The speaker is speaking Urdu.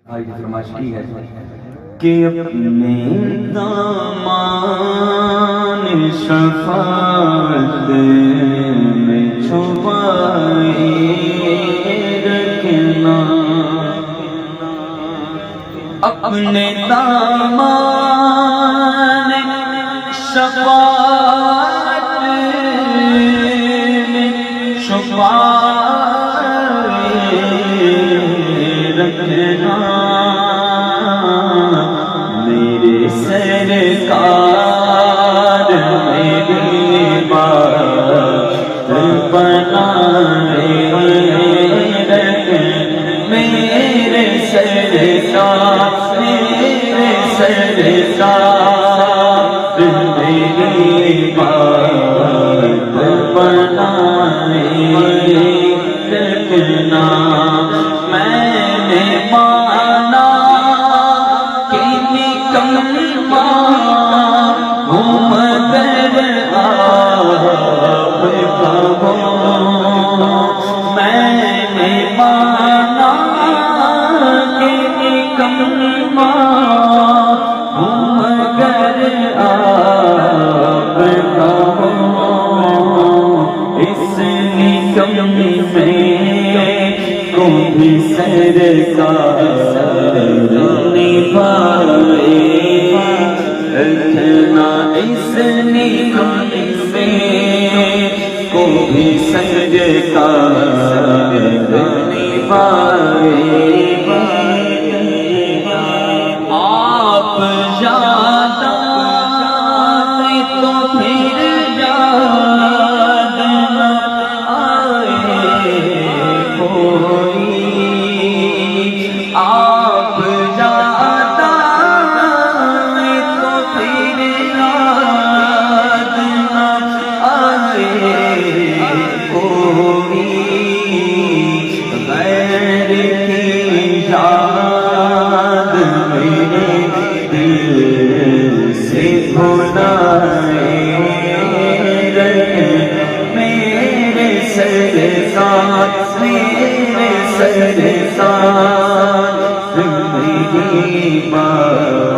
بھائی کی فرمائش کی ہے کہ اپنے دامان شفاعت میں چھپائے رکھنا، اپنے دامان شفاعت میں چھپائے رکھنا، میرے سرکار میری بات بنائے رکھنا، میرے سرکار میرے سرکار میری بات بنائے رکھنا، میں نے مانا کہ نکما ہوں مگر آپ کا ہوں، میں نے مانا کہ نکما ہوں مگر آپ کا ہوں، اس نکمی میں کو بھی سرکار نبھائے رکھنا، اس نکمی میں کو بھی سرکار نبھائے، آپ یاد آئے تو پھر یاد نہ آئے کوئی، آپ یاد آئے تو پھر یاد نہ آئے کوئی، غیر کی یاد میرے دل سے بھلائے رکھنا، میرے سرکار میرے سرکار میری بات